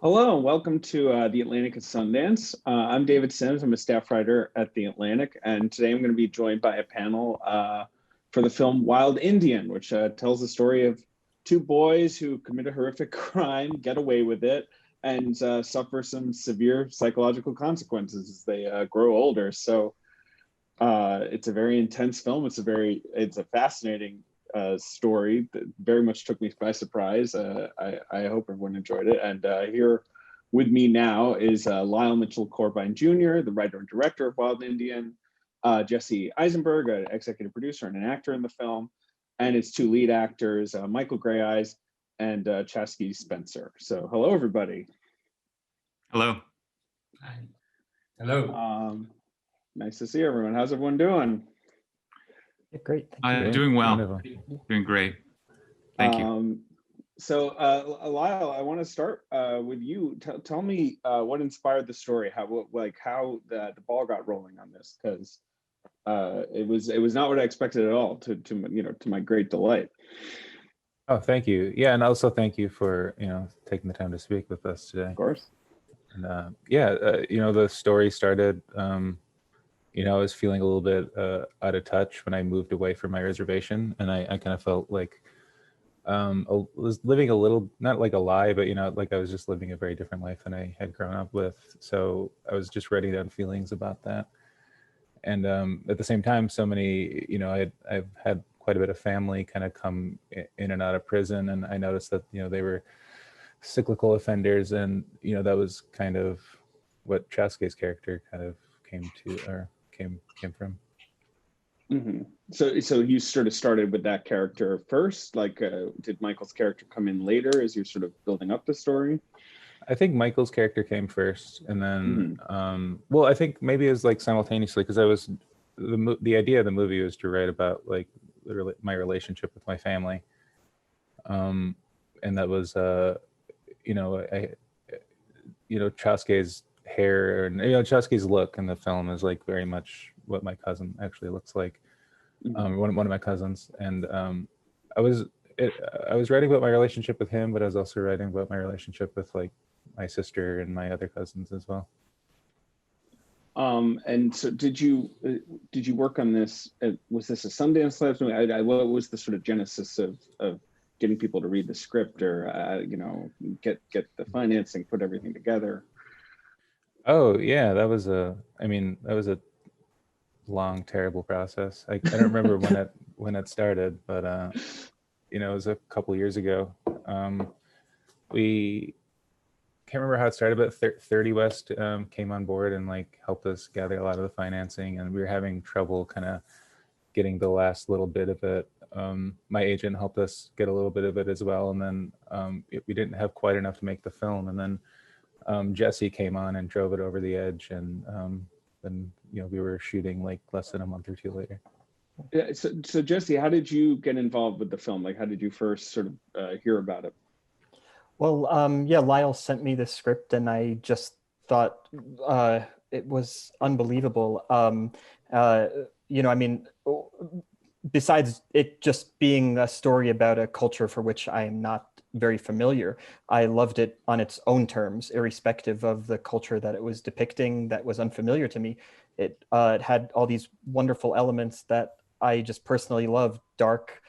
Hello, and welcome to The Atlantic at Sundance. I'm David Sims. I'm a staff writer at The Atlantic, and today I'm going to be joined by a panel for the film Wild Indian, which tells the story of two boys who commit a horrific crime, get away with it, and suffer some severe psychological consequences as they grow older. So it's a very intense film. It's a fascinating story that very much took me by surprise. I hope everyone enjoyed it. And here with me now is Lyle Mitchell Corbine Jr., the writer and director of Wild Indian, Jesse Eisenberg, an executive producer and an actor in the film, and its two lead actors, Michael Greyeyes and Chaske Spencer. So hello, everybody. Hello. Hi. Hello. Nice to see everyone. How's everyone doing? Yeah, great. Thank you. Doing well. Wonderful. Doing great. Thank you. So, Lyle, I want to start with you. Tell me what inspired the story. How the ball got rolling on this, because it was not what I expected at all. To my great delight. Oh, thank you. Yeah, and also thank you for taking the time to speak with us today. Of course. And the story started. I was feeling a little bit out of touch when I moved away from my reservation, and I kind of felt like I was living a little, not like a lie, but like I was just living a very different life than I had grown up with. So I was just writing down feelings about that. And at the same time, so many, I've had quite a bit of family kind of come in and out of prison, and I noticed that they were cyclical offenders, and that was kind of what Chaske's character kind of came from. Mm-hmm. So you sort of started with that character first. Did Michael's character come in later as you're sort of building up the story? I think Michael's character came first, and then I think maybe it was like simultaneously, because I was the idea of the movie was to write about like my relationship with my family, and that was Chaske's hair and Chaske's look in the film is like very much what my cousin actually looks like. One of my cousins, and I was writing about my relationship with him, but I was also writing about my relationship with like my sister and my other cousins as well. And so did you work on this? Was this a Sundance Labs movie? What was the sort of genesis of getting people to read the script, or get the financing, put everything together? Oh yeah, that was a long, terrible process. I don't remember when it started, but it was a couple years ago. We can't remember how it started, but 30 West came on board and like helped us gather a lot of the financing, and we were having trouble kind of getting the last little bit of it. My agent helped us get a little bit of it as well, and then we didn't have quite enough to make the film, and then Jesse came on and drove it over the edge, and then we were shooting like less than a month or two later. Yeah, so Jesse, how did you get involved with the film? Like, how did you first sort of hear about it? Well, Lyle sent me the script, and I just thought it was unbelievable. Besides it just being a story about a culture for which I am not very familiar, I loved it on its own terms, irrespective of the culture that it was depicting that was unfamiliar to me. It had all these wonderful elements that I just personally love. Dark,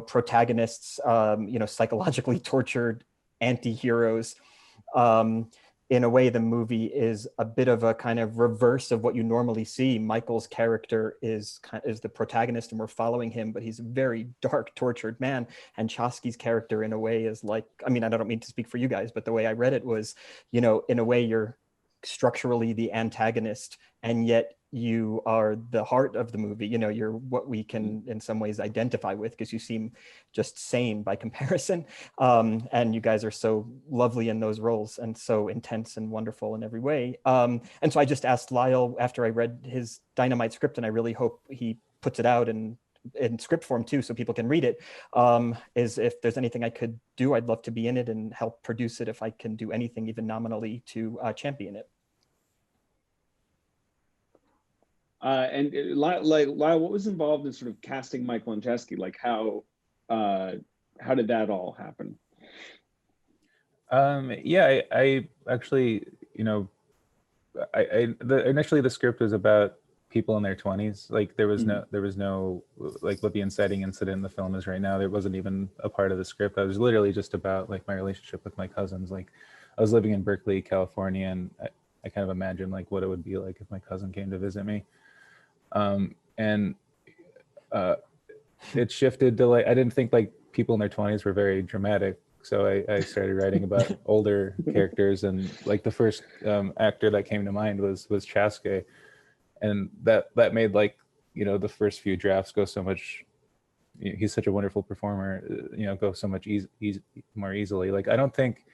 protagonists, psychologically tortured anti-heroes. In a way, the movie is a bit of a kind of reverse of what you normally see. Michael's character is the protagonist, and we're following him, but he's a very dark, tortured man. And Chaske's character, in a way, is like, I don't mean to speak for you guys, but the way I read it was, in a way, you're structurally the antagonist, and yet you are the heart of the movie. You're what we can in some ways identify with, because you seem just sane by comparison. And you guys are so lovely in those roles, and so intense and wonderful in every way. And so I just asked Lyle after I read his Dynamite script, and I really hope he puts it out in script form too, so people can read it, is if there's anything I could do, I'd love to be in it and help produce it if I can do anything, even nominally, to champion it. And Lyle, what was involved in sort of casting Michael and Chaske? Like, how did that all happen? Yeah, I actually, initially the script was about people in their 20s. Like there was no like what the inciting incident in the film is right now. There wasn't even a part of the script. I was literally just about like my relationship with my cousins. Like I was living in Berkeley, California, and I kind of imagined like what it would be like if my cousin came to visit me. And it shifted to like, I didn't think like people in their 20s were very dramatic. So I started writing about older characters, and like the first actor that came to mind was Chaske, and that made like the first few drafts go so much. He's such a wonderful performer, go so much more easily. Like I don't think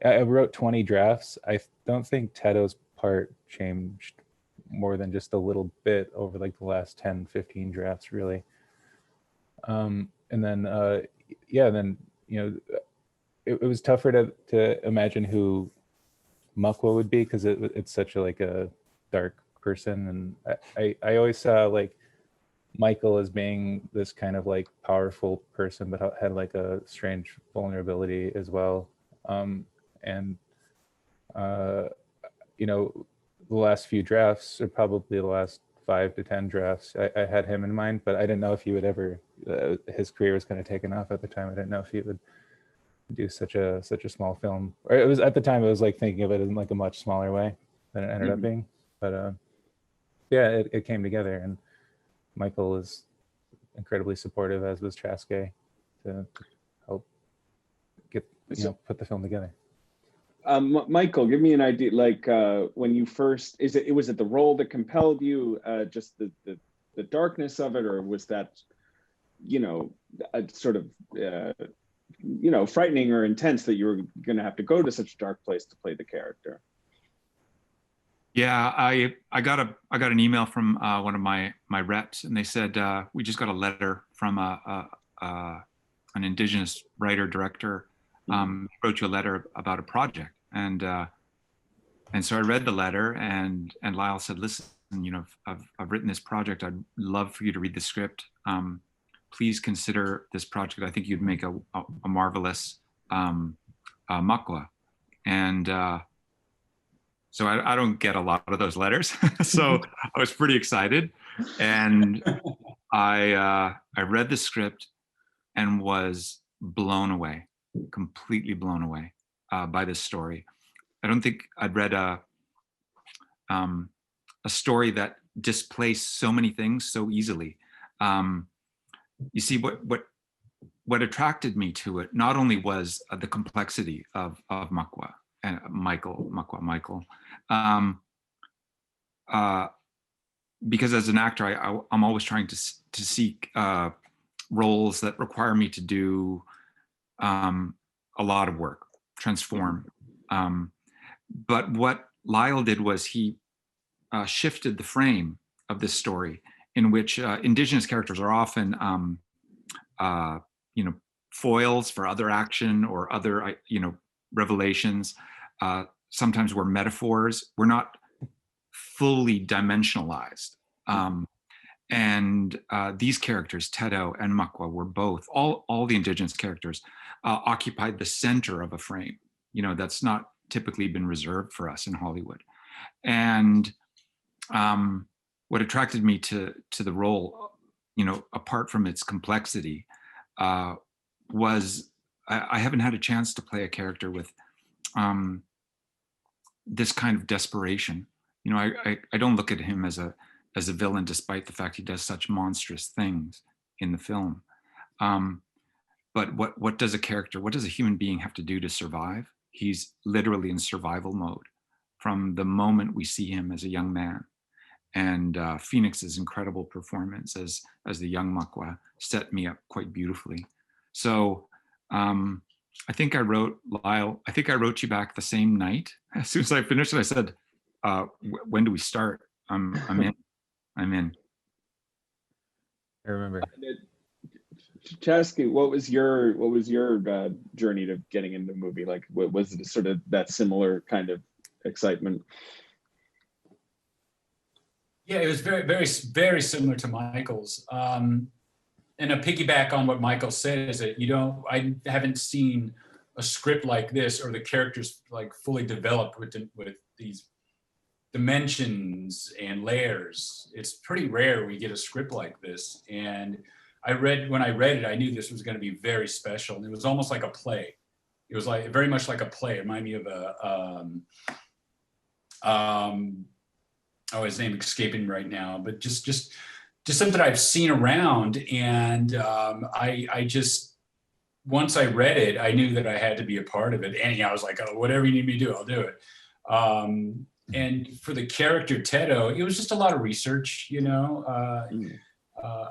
I wrote 20 drafts. I don't think Teto's part changed more than just a little bit over like the last 10, 15 drafts, really. And then it was tougher to imagine who Makwa would be, because it's such a dark person, and I always saw like Michael as being this kind of like powerful person, but had like a strange vulnerability as well. And the last few drafts, or probably the last 5 to 10 drafts, I had him in mind, but I didn't know if he would ever. His career was kind of taken off at the time. I didn't know if he would do such a small film. Or it was at the time, it was like thinking of it in like a much smaller way than it ended up being. But yeah, it came together, and Michael is incredibly supportive, as was Chaske, to help get put the film together. Michael, give me an idea. Like when you first, was it the role that compelled you, just the darkness of it, or was that a sort of frightening or intense that you were going to have to go to such a dark place to play the character? Yeah, I got an email from one of my reps, and they said we just got a letter from an Indigenous writer director. Wrote you a letter about a project, and so I read the letter, and Lyle said, "Listen, I've written this project. I'd love for you to read the script. Please consider this project. I think you'd make a marvelous Makwa." And so I don't get a lot of those letters, so I was pretty excited, and I read the script and was blown away, completely blown away by this story. I don't think I'd read a story that displaced so many things so easily. You see, what attracted me to it not only was the complexity of Makwa and Michael, because as an actor, I'm always trying to seek roles that require me to do a lot of work, transform. But what Lyle did was he shifted the frame of this story, in which Indigenous characters are often, foils for other action or other, revelations. Sometimes we're metaphors. We're not fully dimensionalized. And these characters, Teto and Makwa, were both, all the Indigenous characters occupied the center of a frame, that's not typically been reserved for us in Hollywood. And what attracted me to the role, apart from its complexity, was I haven't had a chance to play a character with this kind of desperation. I don't look at him as a villain, despite the fact he does such monstrous things in the film. But what does a human being have to do to survive? He's literally in survival mode from the moment we see him as a young man. And Phoenix's incredible performance as the young Makwa set me up quite beautifully. So I think I wrote you back the same night. As soon as I finished it, I said, when do we start? I'm in. I remember. Chaske, what was your journey to getting into the movie? Like, what was it, sort of that similar kind of excitement? Yeah, it was very, very, very similar to Michael's. And a piggyback on what Michael said is that I haven't seen a script like this, or the characters like fully developed with these dimensions and layers. It's pretty rare we get a script like this. And when I read it, I knew this was going to be very special. And it was almost like a play. It was like very much like a play. It reminded me of his name escaping right now, but just something I've seen around. And I just, once I read it, I knew that I had to be a part of it. And I was like, oh, whatever you need me to do, I'll do it. And for the character Tedo, it was just a lot of research, you know.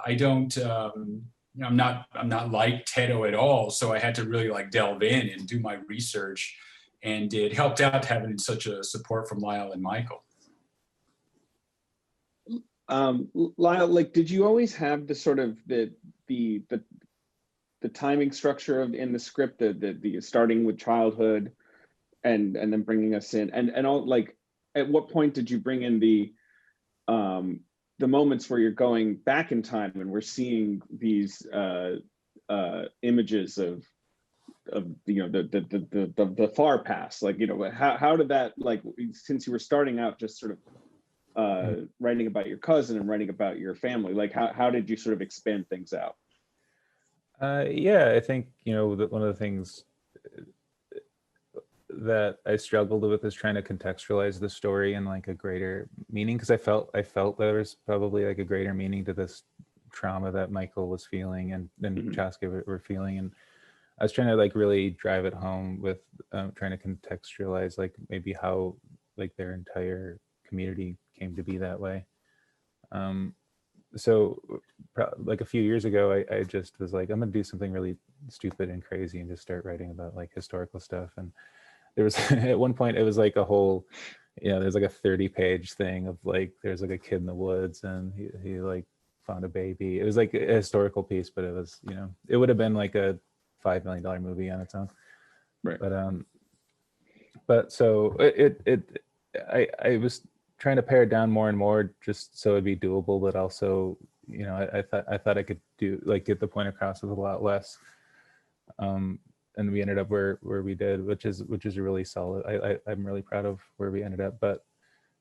I don't, I'm not like Tedo at all. So I had to really like delve in and do my research, and it helped out having such a support from Lyle and Michael. Lyle, like, did you always have the sort of the timing structure in the script, the starting with childhood and then bringing us in, and all, like, at what point did you bring in the moments where you're going back in time and we're seeing these images of you know the far past, like, you know, how did that, like, since you were starting out just sort of writing about your cousin and writing about your family, like how did you sort of expand things out? Yeah, I think, you know, that one of the things that I struggled with is trying to contextualize the story in like a greater meaning, because I felt there was probably like a greater meaning to this trauma that Michael was feeling and Chaske were feeling, and I was trying to like really drive it home with trying to contextualize like maybe how like their entire community came to be that way. So like a few years ago, I just was like, I'm gonna do something really stupid and crazy and just start writing about like historical stuff. And there was at one point it was like a whole, you know, there's like a 30-page thing of like, there's like a kid in the woods and he like found a baby. It was like a historical piece, but it was, you know, it would have been like a $5 million movie on its own. Right. But so I was trying to pare it down more and more just so it'd be doable, but also, you know, I thought I could do like get the point across with a lot less. And we ended up where we did, which is a really solid. I'm really proud of where we ended up. But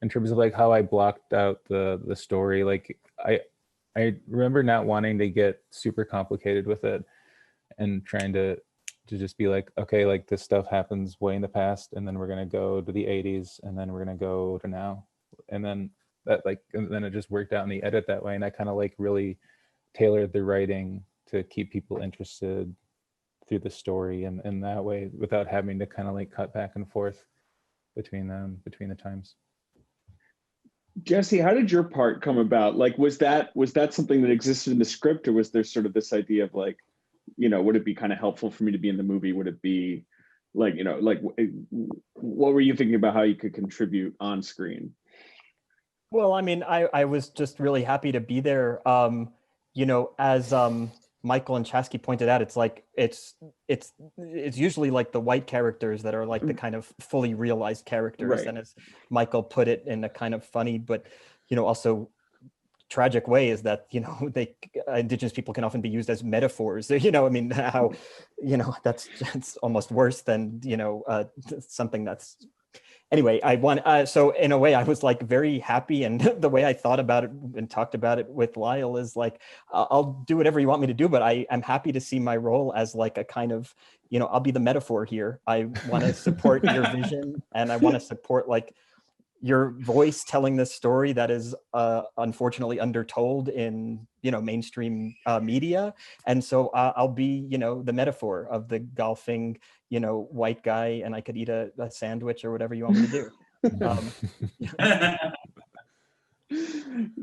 in terms of like how I blocked out the story, like I remember not wanting to get super complicated with it and trying to just be like, okay, like this stuff happens way in the past, and then we're gonna go to the 80s, and then we're gonna go to now, and then that like, and then it just worked out in the edit that way, and I kind of like really tailored the writing to keep people interested through the story and in that way without having to kind of like cut back and forth between the times. Jesse, how did your part come about? Like, was that something that existed in the script, or was there sort of this idea of like, you know, would it be kind of helpful for me to be in the movie? Would it be like, you know, like, what were you thinking about how you could contribute on screen? Well, I mean, I was just really happy to be there. You know, as Michael and Chaske pointed out, it's like it's usually like the white characters that are like the kind of fully realized characters, right. And as Michael put it in a kind of funny but, you know, also tragic way, is that, you know, Indigenous people can often be used as metaphors. You know, I mean, how, you know, that's almost worse than, you know, something that's. Anyway, so in a way I was like very happy, and the way I thought about it and talked about it with Lyle is like, I'll do whatever you want me to do, but I'm happy to see my role as like a kind of, you know, I'll be the metaphor here. I want to support your vision, and I want to support like your voice telling this story that is unfortunately undertold in, you know, mainstream media. And so I'll be, you know, the metaphor of the golfing, you know, white guy, and I could eat a sandwich or whatever you want me to do.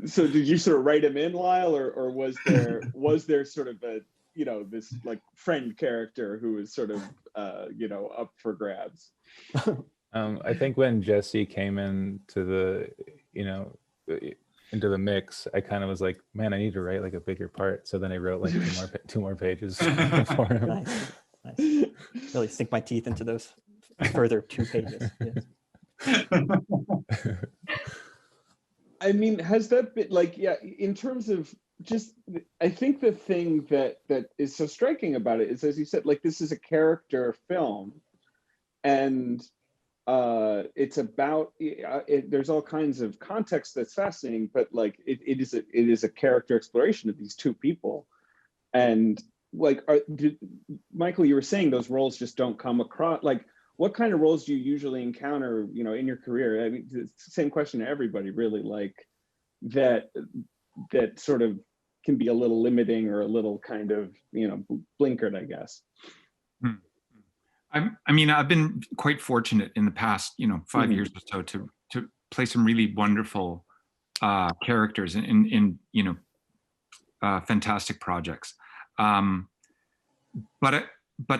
So did you sort of write him in, Lyle, or was there sort of a, you know, this like friend character who was sort of you know, up for grabs? I think when Jesse came into the, you know, into the mix, I kind of was like, man, I need to write like a bigger part. So then I wrote like two more pages for him. Nice. Really sink my teeth into those further 2 pages. Yes. I mean, has that been like, yeah, in terms of just, I think the thing that is so striking about it is, as you said, like, this is a character film, and it's about, there's all kinds of context that's fascinating, but like it is a character exploration of these two people. And like, Michael, you were saying those roles just don't come across. Like, what kind of roles do you usually encounter, you know, in your career? I mean, it's the same question to everybody, really, like that sort of can be a little limiting or a little kind of, you know, blinkered, I guess. I mean, I've been quite fortunate in the past, you know, 5 years or so to play some really wonderful characters in you know, fantastic projects. But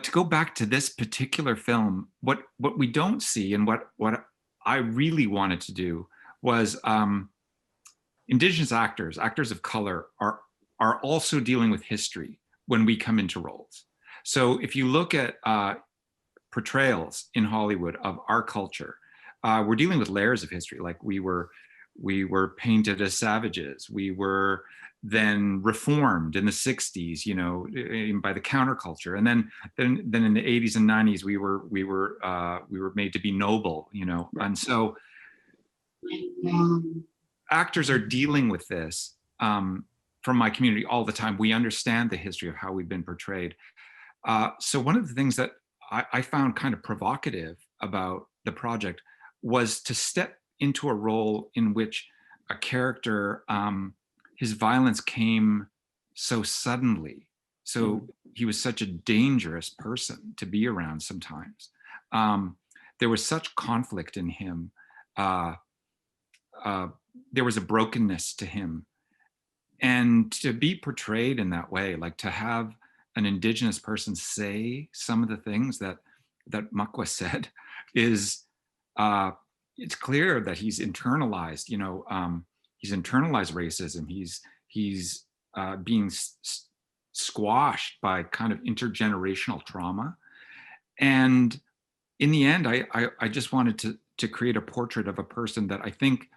to go back to this particular film, what we don't see, and what I really wanted to do was, Indigenous actors of color are also dealing with history when we come into roles. So if you look at portrayals in Hollywood of our culture, we're dealing with layers of history. Like, we were painted as savages. We were then reformed in the 60s, you know, by the counterculture, and then in the 80s and 90s, we were made to be noble, you know. And so actors are dealing with this from my community all the time. We understand the history of how we've been portrayed. So one of the things that I found kind of provocative about the project was to step into a role in which a character, his violence came so suddenly. So he was such a dangerous person to be around sometimes. There was such conflict in him. There was a brokenness to him. And to be portrayed in that way, like to have an Indigenous person say some of the things that Makwa said, is, it's clear that he's internalized, you know, he's internalized racism. He's being squashed by kind of intergenerational trauma. And in the end, I just wanted to create a portrait of a person that I think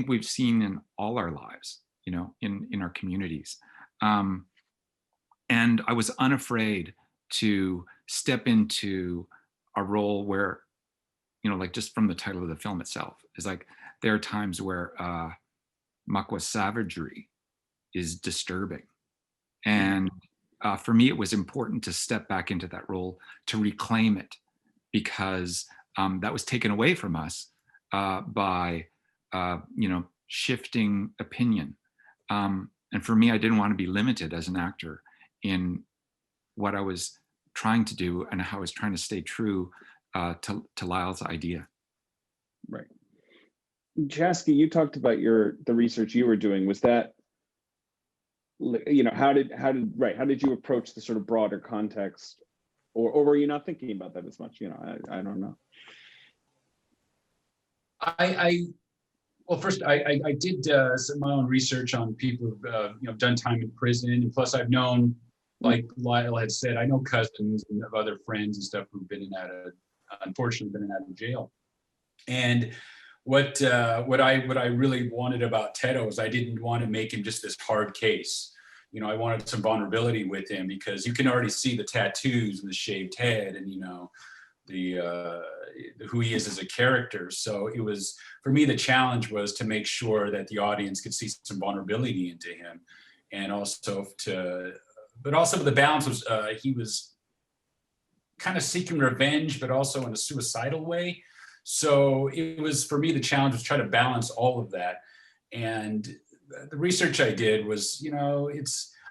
we've seen in all our lives, you know, in our communities. And I was unafraid to step into a role where, you know, like, just from the title of the film itself, is like, there are times where Makwa's savagery is disturbing. And for me, it was important to step back into that role, to reclaim it, because that was taken away from us by, you know, shifting opinion. And for me, I didn't want to be limited as an actor in what I was trying to do and how I was trying to stay true to Lyle's idea. Right. Chaske, you talked about the research you were doing. Was that, you know, how did you approach the sort of broader context, or were you not thinking about that as much? You know, I don't know. Well, first, I did some my own research on people who've you know, done time in prison, and plus I've known, like Lyle had said, I know cousins and of other friends and stuff who've been unfortunately been in and out of jail. And what I really wanted about Teto is I didn't want to make him just this hard case. You know, I wanted some vulnerability with him, because you can already see the tattoos and the shaved head, and, you know, the who he is as a character. So it was, for me, the challenge was to make sure that the audience could see some vulnerability into him, and also but also the balance was he was kind of seeking revenge, but also in a suicidal way. So it was, for me, the challenge was try to balance all of that. And the research I did was, you know,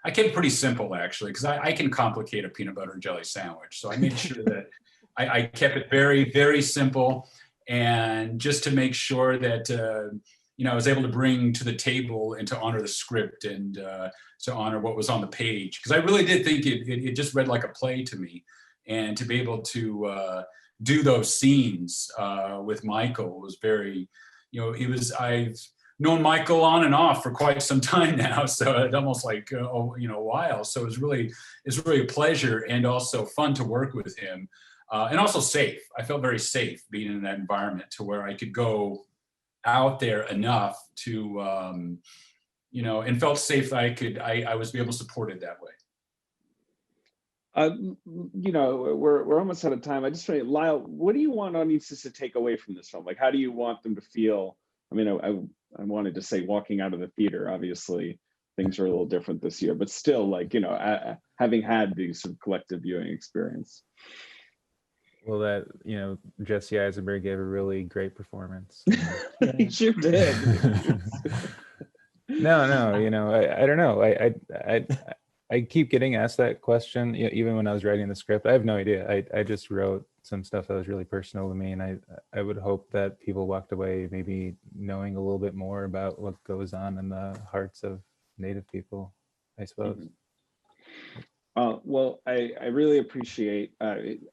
I kept it pretty simple, actually, because I can complicate a peanut butter and jelly sandwich. So I made sure that I kept it very, very simple, and just to make sure that, you know, I was able to bring to the table and to honor the script, and to honor what was on the page. Because I really did think it just read like a play to me. And to be able to do those scenes with Michael was very, you know, I've known Michael on and off for quite some time now, so it's almost like you know, a while. So it's really a pleasure, and also fun to work with him, and also safe. I felt very safe being in that environment, to where I could go out there enough to and felt safe that I was able to support it that way. We're almost out of time. I just want to, Lyle, what do you want audiences to take away from this film? Like, how do you want them to feel? I mean, I wanted to say walking out of the theater. Obviously, things are a little different this year, but still, like, having had the sort of collective viewing experience. Well, that, Jesse Eisenberg gave a really great performance. He sure did. No, I don't know. I keep getting asked that question, even when I was writing the script. I have no idea. I just wrote some stuff that was really personal to me, and I would hope that people walked away maybe knowing a little bit more about what goes on in the hearts of Native people, I suppose. Mm-hmm. Well, I really appreciate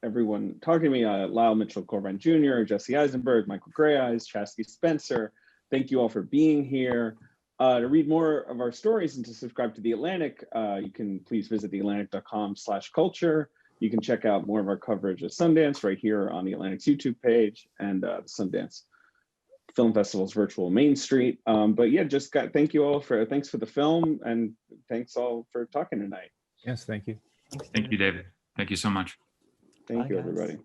everyone talking to me. Lyle Mitchell Corbine Jr., Jesse Eisenberg, Michael Greyeyes, Chaske Spencer. Thank you all for being here. To read more of our stories and to subscribe to The Atlantic, you can please visit theatlantic.com/culture. You can check out more of our coverage of Sundance right here on The Atlantic's YouTube page and the Sundance Film Festival's virtual Main Street. But yeah, thanks for the film, and thanks all for talking tonight. Yes, thank you. Thank you, David. Thank you so much. Thank you, everybody.